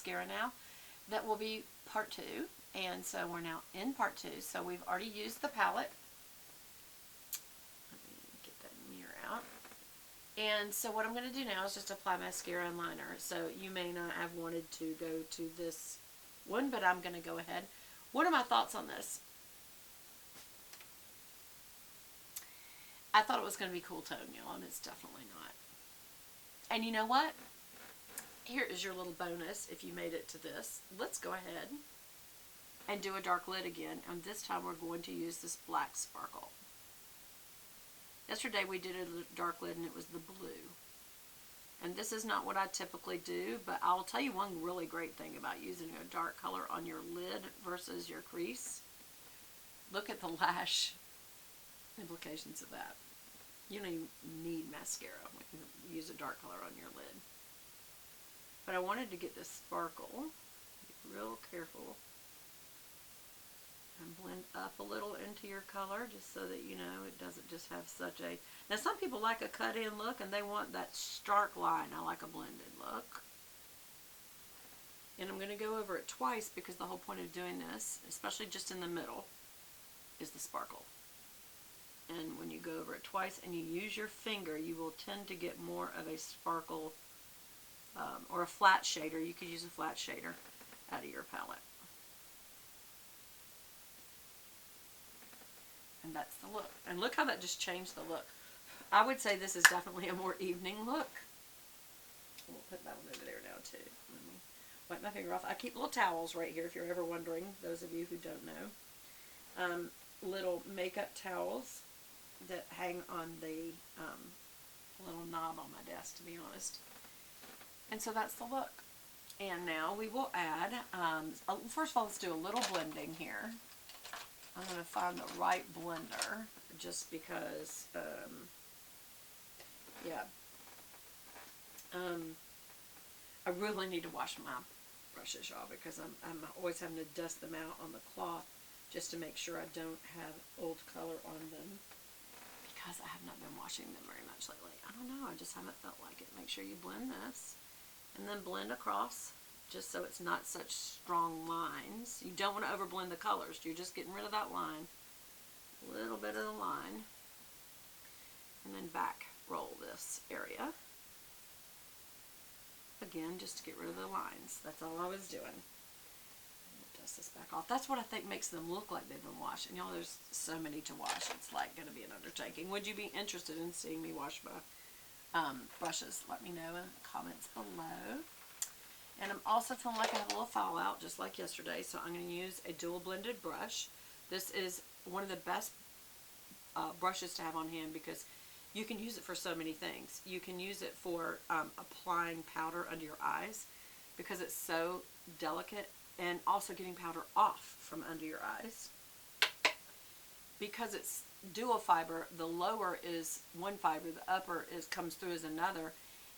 mascara now. That will be part 2. And so we're now in part 2. So we've already used the palette. Let me get that mirror out. And so what I'm going to do now is just apply mascara and liner. So you may not have wanted to go to this one, but I'm going to go ahead. What are my thoughts on this? I thought it was going to be cool tone, y'all, and it's definitely not. And you know what? Here is your little bonus if you made it to this. Let's go ahead and do a dark lid again, and this time we're going to use this black sparkle. Yesterday we did a dark lid and it was the blue. And this is not what I typically do, but I'll tell you one really great thing about using a dark color on your lid versus your crease. Look at the lash implications of that. You don't even need mascara when you use a dark color on your lid. But I wanted to get this sparkle. Be real careful. And blend up a little into your color just so that you know it doesn't just have such a... Now some people like a cut-in look and they want that stark line. I like a blended look. And I'm going to go over it twice because the whole point of doing this, especially just in the middle, is the sparkle. And when you go over it twice and you use your finger, you will tend to get more of a sparkle or a flat shader. You could use a flat shader out of your palette. And that's the look. And look how that just changed the look. I would say this is definitely a more evening look. We'll put that one over there now too. Let me wipe my finger off. I keep little towels right here if you're ever wondering, those of you who don't know. Little makeup towels that hang on the little knob on my desk, to be honest. And so that's the look. And now we will add, first of all, let's do a little blending here. I'm going to find the right blender just because, I really need to wash my brushes, y'all, because I'm always having to dust them out on the cloth just to make sure I don't have old color on them, because I have not been washing them very much lately. I don't know, I just haven't felt like it. Make sure you blend this and then blend across just so it's not such strong lines. You don't want to overblend the colors. You're just getting rid of that line, a little bit of the line, and then back roll this area again just to get rid of the lines. That's all I was doing. Dust this back off. That's what I think makes them look like they've been washed. And y'all, there's so many to wash. It's like going to be an undertaking. Would you be interested in seeing me wash my brushes? Let me know in the comments below. And I'm also feeling like I have a little fallout just like yesterday, so I'm going to use a dual blended brush. This is one of the best brushes to have on hand because you can use it for so many things. You can use it for applying powder under your eyes because it's so delicate, and also getting powder off from under your eyes. Because it's dual fiber, the lower is one fiber, the upper comes through as another,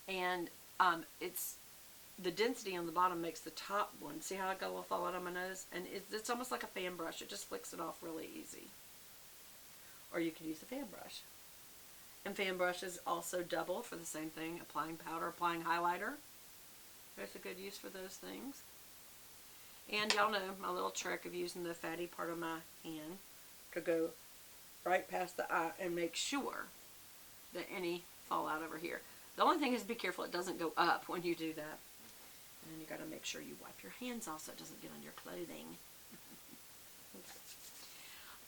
and it's the density on the bottom makes the top one. See how I got a little fallout on my nose? And it's almost like a fan brush. It just flicks it off really easy. Or you can use a fan brush. And fan brushes also double for the same thing, applying powder, applying highlighter. There's a good use for those things. And y'all know my little trick of using the fatty part of my hand to go right past the eye and make sure that any fall out over here. The only thing is be careful it doesn't go up when you do that. And then you got to make sure you wipe your hands off so it doesn't get on your clothing. Okay.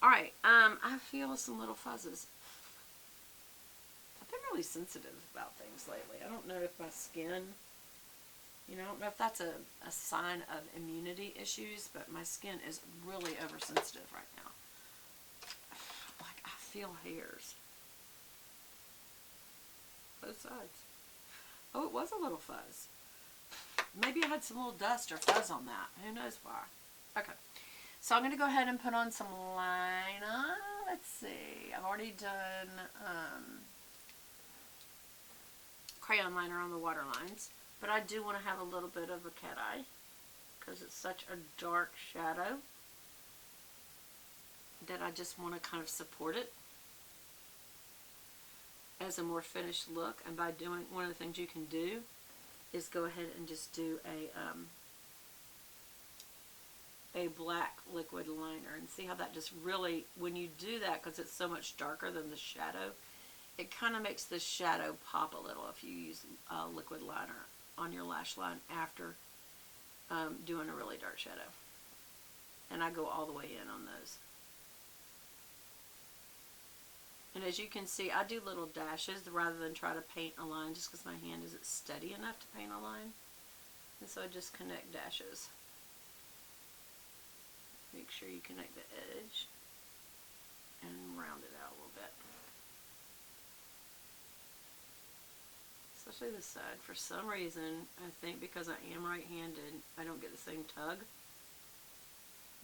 Alright, I feel some little fuzzes. I've been really sensitive about things lately. I don't know if my skin, I don't know if that's a sign of immunity issues, but my skin is really oversensitive right now. Like, I feel hairs. Both sides. Oh, it was a little fuzz. Maybe I had some little dust or fuzz on that. Who knows why. Okay. So I'm going to go ahead and put on some liner. Let's see. I've already done crayon liner on the waterlines. But I do want to have a little bit of a cat eye because it's such a dark shadow that I just want to kind of support it as a more finished look. And by doing, one of the things you can do is go ahead and just do a a black liquid liner. And see how that just really, when you do that, because it's so much darker than the shadow, it kind of makes the shadow pop a little if you use a liquid liner on your lash line after doing a really dark shadow. And I go all the way in on those. And as you can see, I do little dashes rather than try to paint a line, just because my hand isn't steady enough to paint a line. And so I just connect dashes. Make sure you connect the edge and round it out a little bit. Especially this side. For some reason, I think because I am right-handed, I don't get the same tug.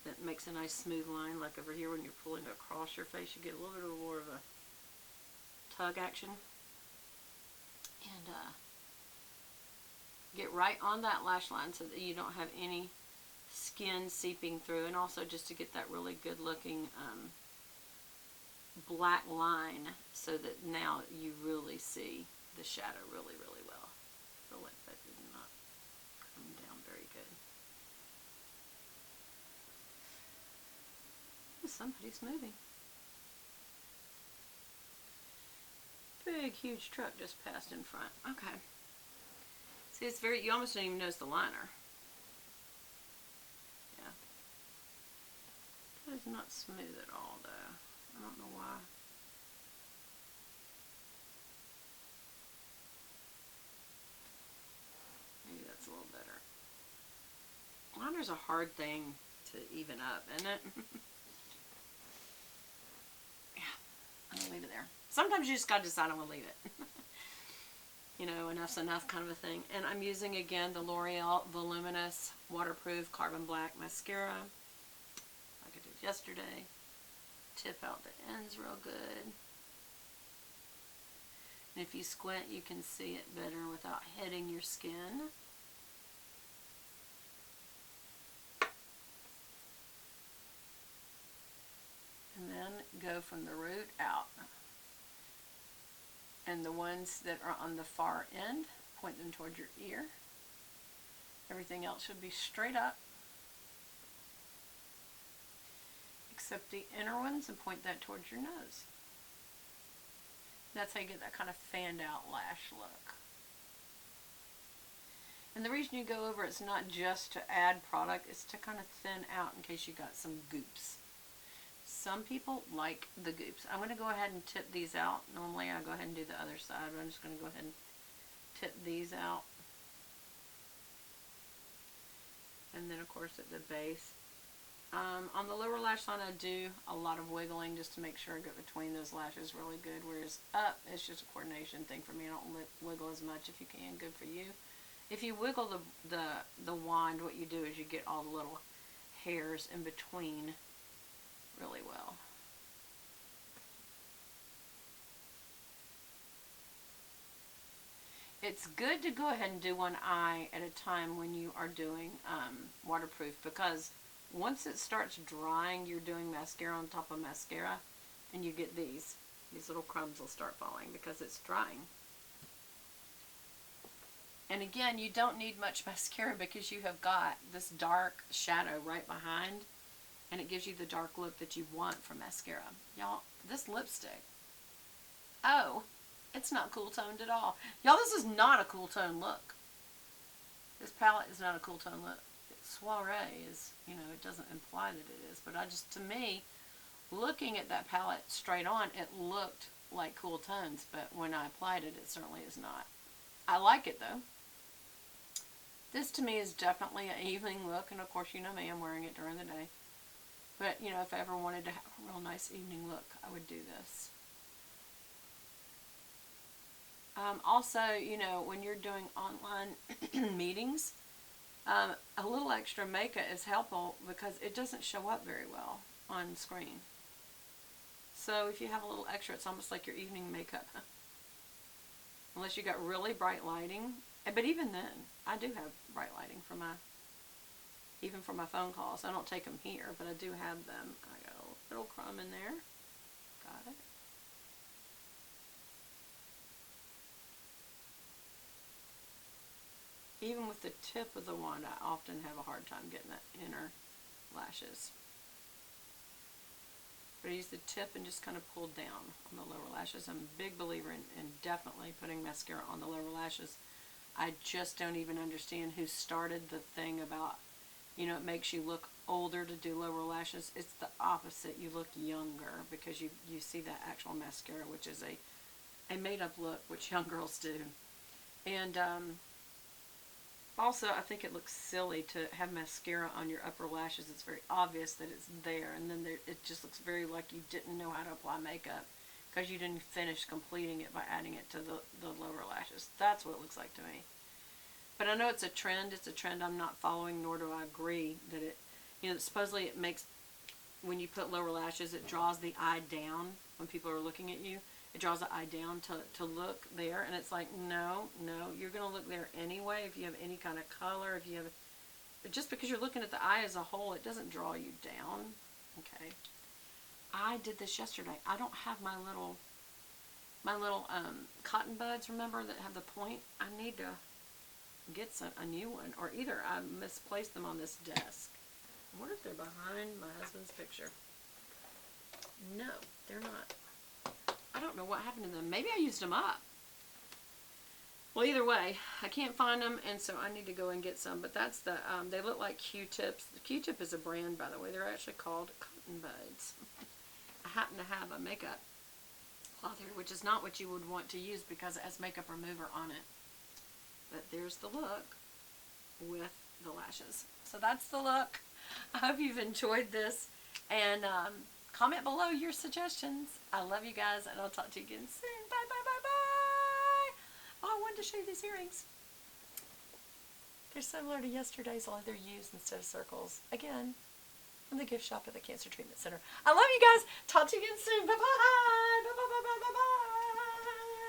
That makes a nice smooth line. Like over here when you're pulling across your face, you get a little bit more of a tug action. And get right on that lash line so that you don't have any skin seeping through, and also just to get that really good looking black line so that now you really see the shadow really, really well. I feel like that did not come down very good. Somebody's moving. Big, huge truck just passed in front. Okay. See, it's very, you almost don't even notice the liner. Yeah. That is not smooth at all, though. I don't know why. Maybe that's a little better. Liner's a hard thing to even up, isn't it? Yeah, I'm going to leave it there. Sometimes you just got to decide I'm going to leave it. You know, enough's enough kind of a thing. And I'm using, again, the L'Oreal Voluminous Waterproof Carbon Black Mascara. Like I did yesterday. Tip out the ends real good. And if you squint, you can see it better without hitting your skin. And then go from the root out. And the ones that are on the far end, point them toward your ear. Everything else should be straight up. Except the inner ones, and point that towards your nose. That's how you get that kind of fanned out lash look. And the reason you go over it's not just to add product, it's to kind of thin out in case you got some goops. Some people like the goops. I'm going to go ahead and tip these out. Normally I go ahead and do the other side, but I'm just going to go ahead and tip these out. And then of course at the base. On the lower lash line I do a lot of wiggling just to make sure I get between those lashes really good. Whereas up, it's just a coordination thing for me. I don't wiggle as much if you can. Good for you. If you wiggle the wand, what you do is you get all the little hairs in between really well. It's good to go ahead and do one eye at a time when you are doing waterproof, because once it starts drying, you're doing mascara on top of mascara, and you get these little crumbs will start falling because it's drying. And again, you don't need much mascara because you have got this dark shadow right behind, and it gives you the dark look that you want from mascara. Y'all, this lipstick, oh, it's not cool toned at all. Y'all, this is not a cool tone look. This palette is not a cool tone look. Soiree is, you know, it doesn't imply that it is, but I just, to me, looking at that palette straight on, it looked like cool tones, but when I applied it, it certainly is not. I like it though. This to me is definitely an evening look, and of course, you know me, I'm wearing it during the day. But, you know, if I ever wanted to have a real nice evening look, I would do this. Also, you know, when you're doing online meetings, a little extra makeup is helpful because it doesn't show up very well on screen. So if you have a little extra, it's almost like your evening makeup. Unless you got really bright lighting. But even then, I do have bright lighting for my, even for my phone calls. I don't take them here, but I do have them. I got a little crumb in there. Got it. Even with the tip of the wand, I often have a hard time getting that inner lashes. But I use the tip and just kind of pull down on the lower lashes. I'm a big believer in definitely putting mascara on the lower lashes. I just don't even understand who started the thing about, you know, it makes you look older to do lower lashes. It's the opposite. You look younger because you see that actual mascara, which is a made-up look, which young girls do. And also, I think it looks silly to have mascara on your upper lashes. It's very obvious that it's there, and then it just looks very like you didn't know how to apply makeup because you didn't finish completing it by adding it to the lower lashes. That's what it looks like to me. But I know it's a trend. It's a trend I'm not following, nor do I agree that it, you know, supposedly it makes, when you put lower lashes, it draws the eye down when people are looking at you. It draws the eye down to look there, and it's like, no, you're going to look there anyway if you have any kind of color, if you have, but just because you're looking at the eye as a whole, it doesn't draw you down. Okay. I did this yesterday. I don't have my little cotton buds, remember, that have the point. I need to get a new one, or either I misplaced them on this desk. I wonder if they're behind my husband's picture. No, they're not. I don't know what happened to them. Maybe I used them up. Well, either way, I can't find them, and so I need to go and get some. But that's the, they look like Q-tips. The Q-tip is a brand, by the way. They're actually called cotton buds. I happen to have a makeup cloth here, which is not what you would want to use because it has makeup remover on it. But there's the look with the lashes. So that's the look. I hope you've enjoyed this, and comment below your suggestions. I love you guys, and I'll talk to you again soon. Bye, bye, bye, bye. Oh, I wanted to show you these earrings. They're similar to yesterday's, only they're U's instead of circles. Again, from the gift shop at the Cancer Treatment Center. I love you guys. Talk to you again soon. Bye-bye.